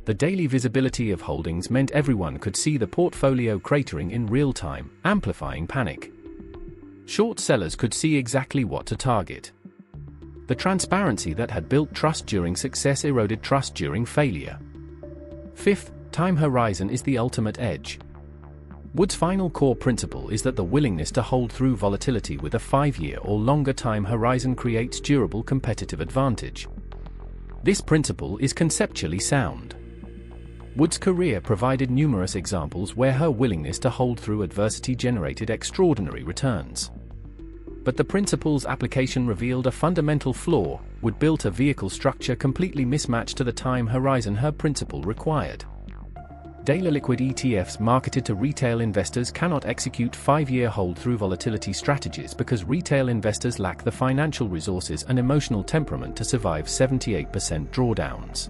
The daily visibility of holdings meant everyone could see the portfolio cratering in real time, amplifying panic. Short sellers could see exactly what to target. The transparency that had built trust during success eroded trust during failure. Fifth, time horizon is the ultimate edge. Wood's final core principle is that the willingness to hold through volatility with a 5-year or longer time horizon creates durable competitive advantage. This principle is conceptually sound. Wood's career provided numerous examples where her willingness to hold through adversity generated extraordinary returns. But the principle's application revealed a fundamental flaw. Wood built a vehicle structure completely mismatched to the time horizon her principle required. Daily liquid ETFs marketed to retail investors cannot execute 5-year hold-through volatility strategies because retail investors lack the financial resources and emotional temperament to survive 78% drawdowns.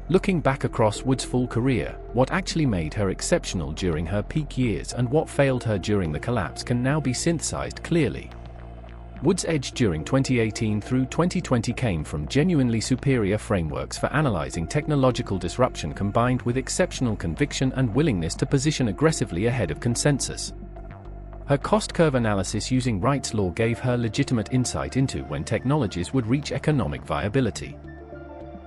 Looking back across Wood's full career, what actually made her exceptional during her peak years and what failed her during the collapse can now be synthesized clearly. Wood's edge during 2018 through 2020 came from genuinely superior frameworks for analyzing technological disruption combined with exceptional conviction and willingness to position aggressively ahead of consensus. Her cost curve analysis using Wright's law gave her legitimate insight into when technologies would reach economic viability.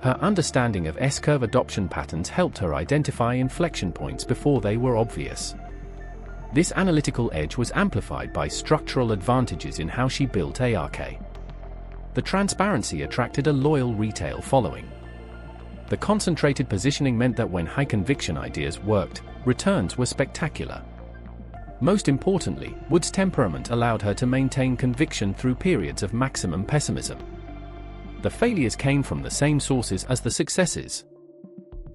Her understanding of S-curve adoption patterns helped her identify inflection points before they were obvious. This analytical edge was amplified by structural advantages in how she built ARK. The transparency attracted a loyal retail following. The concentrated positioning meant that when high-conviction ideas worked, returns were spectacular. Most importantly, Wood's temperament allowed her to maintain conviction through periods of maximum pessimism. The failures came from the same sources as the successes.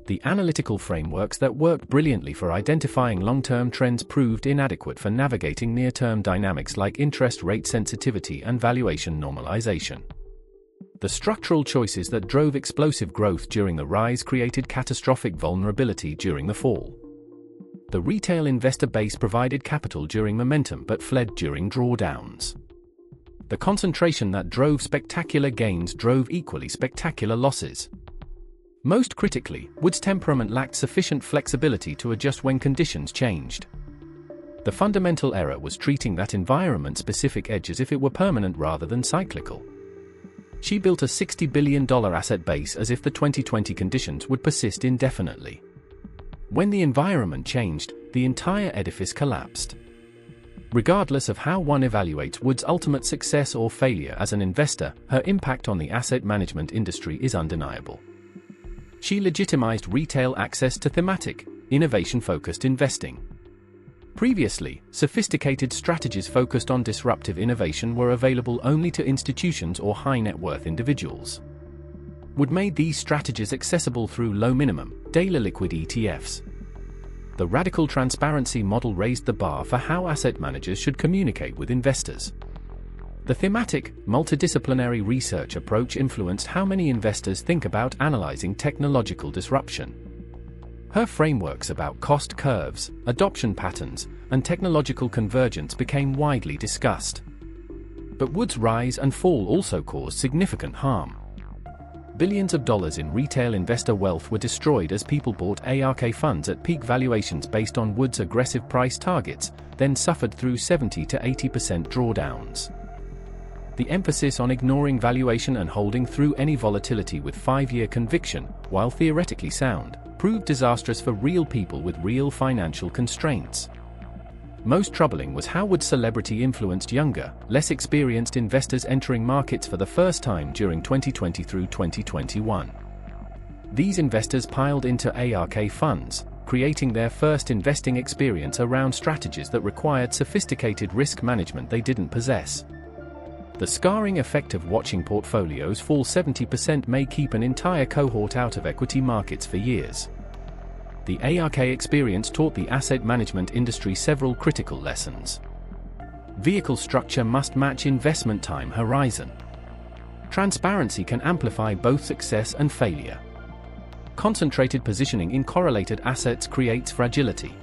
The analytical frameworks that worked brilliantly for identifying long-term trends proved inadequate for navigating near-term dynamics like interest rate sensitivity and valuation normalization. The structural choices that drove explosive growth during the rise created catastrophic vulnerability during the fall. The retail investor base provided capital during momentum but fled during drawdowns. The concentration that drove spectacular gains drove equally spectacular losses. Most critically, Wood's temperament lacked sufficient flexibility to adjust when conditions changed. The fundamental error was treating that environment-specific edge as if it were permanent rather than cyclical. She built a $60 billion asset base as if the 2020 conditions would persist indefinitely. When the environment changed, the entire edifice collapsed. Regardless of how one evaluates Wood's ultimate success or failure as an investor, her impact on the asset management industry is undeniable. She legitimized retail access to thematic, innovation-focused investing. Previously, sophisticated strategies focused on disruptive innovation were available only to institutions or high-net-worth individuals. Wood made these strategies accessible through low-minimum, daily liquid ETFs. The radical transparency model raised the bar for how asset managers should communicate with investors. The thematic, multidisciplinary research approach influenced how many investors think about analyzing technological disruption. Her frameworks about cost curves, adoption patterns, and technological convergence became widely discussed. But Wood's rise and fall also caused significant harm. Billions of dollars in retail investor wealth were destroyed as people bought ARK funds at peak valuations based on Wood's aggressive price targets, then suffered through 70 to 80% drawdowns. The emphasis on ignoring valuation and holding through any volatility with 5-year conviction, while theoretically sound, proved disastrous for real people with real financial constraints. Most troubling was how Wood's celebrity influenced younger, less experienced investors entering markets for the first time during 2020 through 2021. These investors piled into ARK funds, creating their first investing experience around strategies that required sophisticated risk management they didn't possess. The scarring effect of watching portfolios fall 70% may keep an entire cohort out of equity markets for years. The ARK experience taught the asset management industry several critical lessons. Vehicle structure must match investment time horizon. Transparency can amplify both success and failure. Concentrated positioning in correlated assets creates fragility.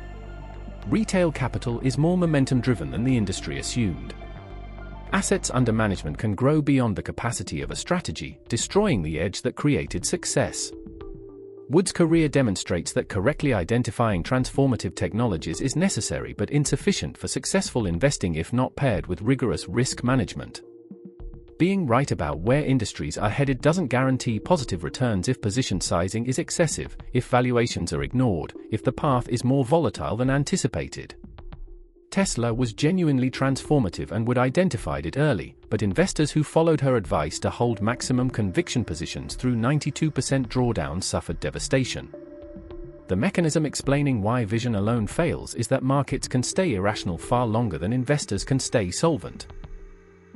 Retail capital is more momentum-driven than the industry assumed. Assets under management can grow beyond the capacity of a strategy, destroying the edge that created success. Wood's career demonstrates that correctly identifying transformative technologies is necessary but insufficient for successful investing if not paired with rigorous risk management. Being right about where industries are headed doesn't guarantee positive returns if position sizing is excessive, if valuations are ignored, if the path is more volatile than anticipated. Tesla was genuinely transformative and Wood identified it early, but investors who followed her advice to hold maximum conviction positions through 92% drawdown suffered devastation. The mechanism explaining why vision alone fails is that markets can stay irrational far longer than investors can stay solvent.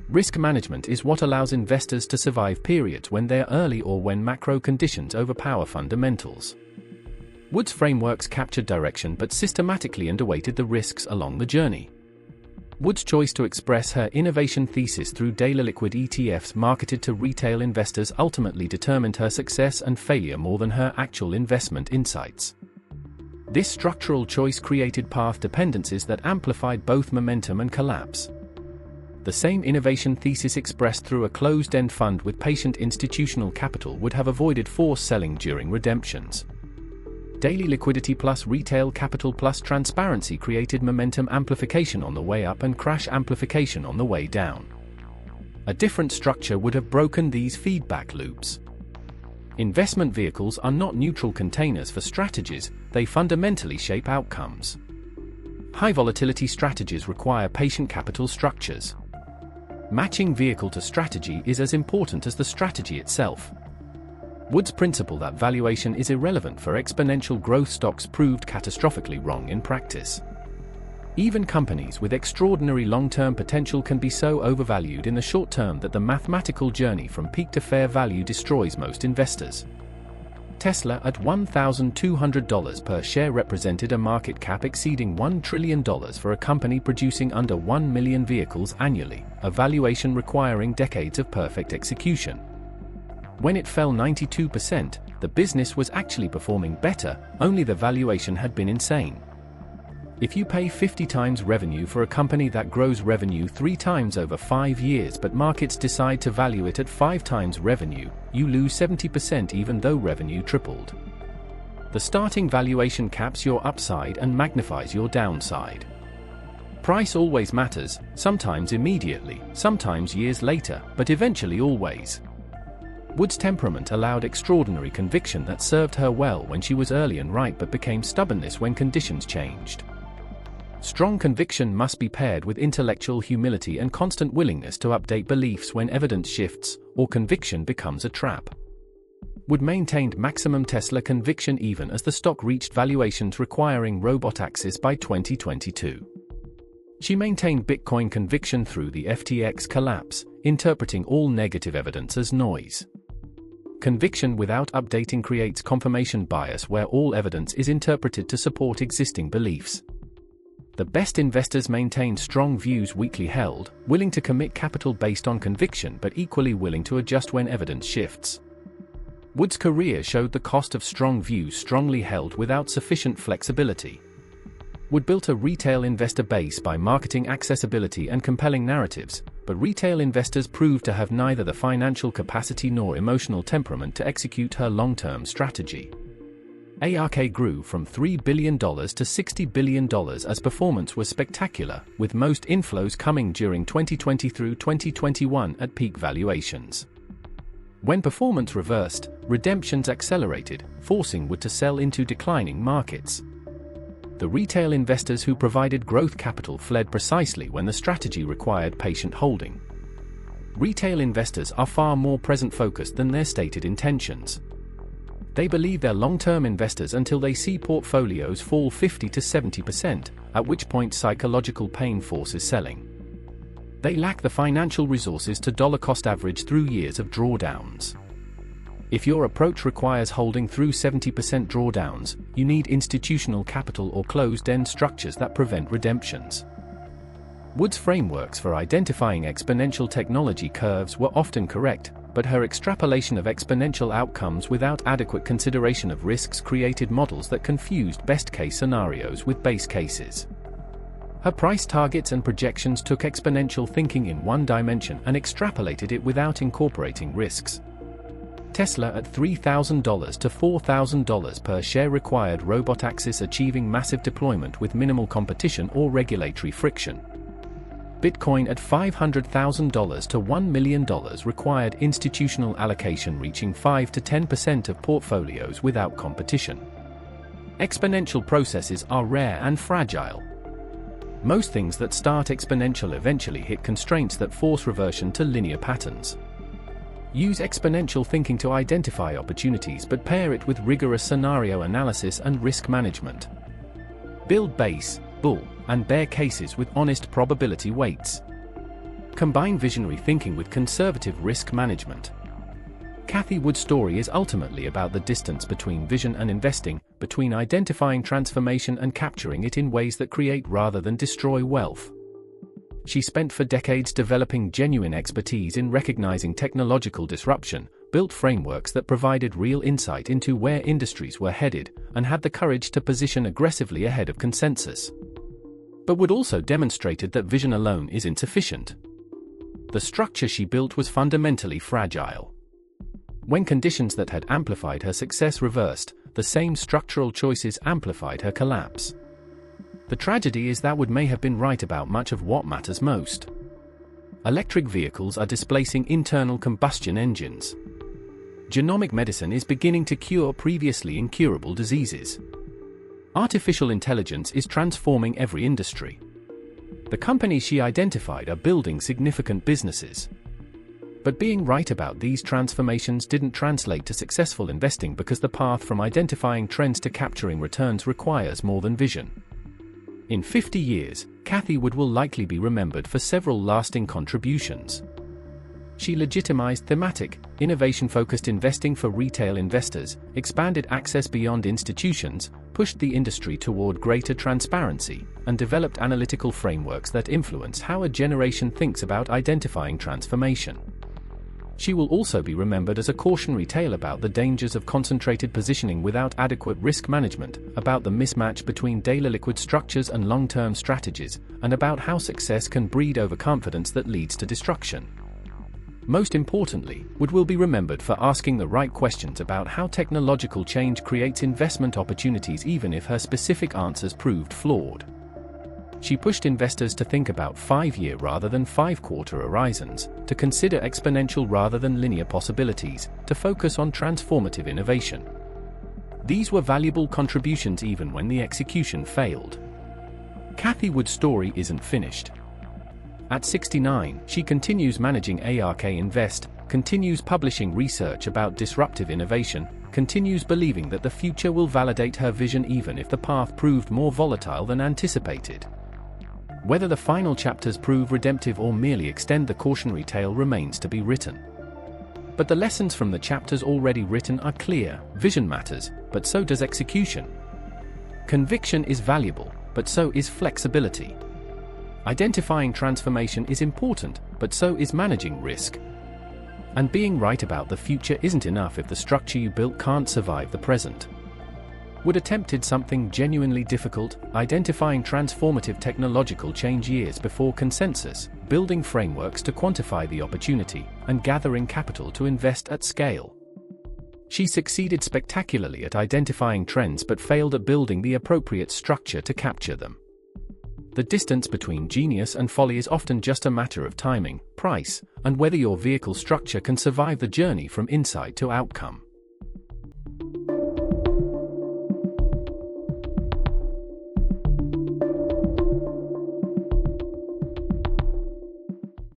Risk management is what allows investors to survive periods when they're early or when macro conditions overpower fundamentals. Wood's frameworks captured direction but systematically underweighted the risks along the journey. Wood's choice to express her innovation thesis through daily liquid ETFs marketed to retail investors ultimately determined her success and failure more than her actual investment insights. This structural choice created path dependencies that amplified both momentum and collapse. The same innovation thesis expressed through a closed-end fund with patient institutional capital would have avoided forced selling during redemptions. Daily liquidity plus retail capital plus transparency created momentum amplification on the way up and crash amplification on the way down. A different structure would have broken these feedback loops. Investment vehicles are not neutral containers for strategies, they fundamentally shape outcomes. High volatility strategies require patient capital structures. Matching vehicle to strategy is as important as the strategy itself. Wood's principle that valuation is irrelevant for exponential growth stocks proved catastrophically wrong in practice. Even companies with extraordinary long-term potential can be so overvalued in the short term that the mathematical journey from peak to fair value destroys most investors. Tesla at $1,200 per share represented a market cap exceeding $1 trillion for a company producing under 1 million vehicles annually, a valuation requiring decades of perfect execution. When it fell 92%, the business was actually performing better, only the valuation had been insane. If you pay 50 times revenue for a company that grows revenue 3 times over 5 years but markets decide to value it at 5 times revenue, you lose 70% even though revenue tripled. The starting valuation caps your upside and magnifies your downside. Price always matters, sometimes immediately, sometimes years later, but eventually always. Wood's temperament allowed extraordinary conviction that served her well when she was early and right, but became stubbornness when conditions changed. Strong conviction must be paired with intellectual humility and constant willingness to update beliefs when evidence shifts or conviction becomes a trap. Wood maintained maximum Tesla conviction even as the stock reached valuations requiring robotaxis by 2022. She maintained Bitcoin conviction through the FTX collapse, interpreting all negative evidence as noise. Conviction without updating creates confirmation bias, where all evidence is interpreted to support existing beliefs. The best investors maintain strong views weakly held, willing to commit capital based on conviction but equally willing to adjust when evidence shifts. Wood's career showed the cost of strong views strongly held without sufficient flexibility. Wood built a retail investor base by marketing accessibility and compelling narratives, but retail investors proved to have neither the financial capacity nor emotional temperament to execute her long-term strategy. ARK grew from $3 billion to $60 billion as performance was spectacular, with most inflows coming during 2020 through 2021 at peak valuations. When performance reversed, redemptions accelerated, forcing Wood to sell into declining markets. The retail investors who provided growth capital fled precisely when the strategy required patient holding. Retail investors are far more present-focused than their stated intentions. They believe they're long-term investors until they see portfolios fall 50 to 70%, at which point psychological pain forces selling. They lack the financial resources to dollar-cost average through years of drawdowns. If your approach requires holding through 70% drawdowns, you need institutional capital or closed-end structures that prevent redemptions. Wood's frameworks for identifying exponential technology curves were often correct, but her extrapolation of exponential outcomes without adequate consideration of risks created models that confused best-case scenarios with base cases. Her price targets and projections took exponential thinking in one dimension and extrapolated it without incorporating risks. Tesla at $3,000 to $4,000 per share required robotaxis achieving massive deployment with minimal competition or regulatory friction. Bitcoin at $500,000 to $1 million required institutional allocation reaching 5 to 10% of portfolios without competition. Exponential processes are rare and fragile. Most things that start exponential eventually hit constraints that force reversion to linear patterns. Use exponential thinking to identify opportunities, but pair it with rigorous scenario analysis and risk management. Build base, bull, and bear cases with honest probability weights. Combine visionary thinking with conservative risk management. Cathie Wood's story is ultimately about the distance between vision and investing, between identifying transformation and capturing it in ways that create rather than destroy wealth. She spent for decades developing genuine expertise in recognizing technological disruption, built frameworks that provided real insight into where industries were headed, and had the courage to position aggressively ahead of consensus. But Wood also demonstrated that vision alone is insufficient. The structure she built was fundamentally fragile. When conditions that had amplified her success reversed, the same structural choices amplified her collapse. The tragedy is that Wood may have been right about much of what matters most. Electric vehicles are displacing internal combustion engines. Genomic medicine is beginning to cure previously incurable diseases. Artificial intelligence is transforming every industry. The companies she identified are building significant businesses. But being right about these transformations didn't translate to successful investing because the path from identifying trends to capturing returns requires more than vision. In 50 years, Cathie Wood will likely be remembered for several lasting contributions. She legitimized thematic, innovation-focused investing for retail investors, expanded access beyond institutions, pushed the industry toward greater transparency, and developed analytical frameworks that influence how a generation thinks about identifying transformation. She will also be remembered as a cautionary tale about the dangers of concentrated positioning without adequate risk management, about the mismatch between daily liquid structures and long-term strategies, and about how success can breed overconfidence that leads to destruction. Most importantly, Wood will be remembered for asking the right questions about how technological change creates investment opportunities even if her specific answers proved flawed. She pushed investors to think about 5-year rather than 5-quarter horizons, to consider exponential rather than linear possibilities, to focus on transformative innovation. These were valuable contributions even when the execution failed. Cathie Wood's story isn't finished. At 69, she continues managing ARK Invest, continues publishing research about disruptive innovation, continues believing that the future will validate her vision even if the path proved more volatile than anticipated. Whether the final chapters prove redemptive or merely extend the cautionary tale remains to be written. But the lessons from the chapters already written are clear: vision matters, but so does execution. Conviction is valuable, but so is flexibility. Identifying transformation is important, but so is managing risk. And being right about the future isn't enough if the structure you built can't survive the present. Wood attempted something genuinely difficult, identifying transformative technological change years before consensus, building frameworks to quantify the opportunity, and gathering capital to invest at scale. She succeeded spectacularly at identifying trends but failed at building the appropriate structure to capture them. The distance between genius and folly is often just a matter of timing, price, and whether your vehicle structure can survive the journey from insight to outcome.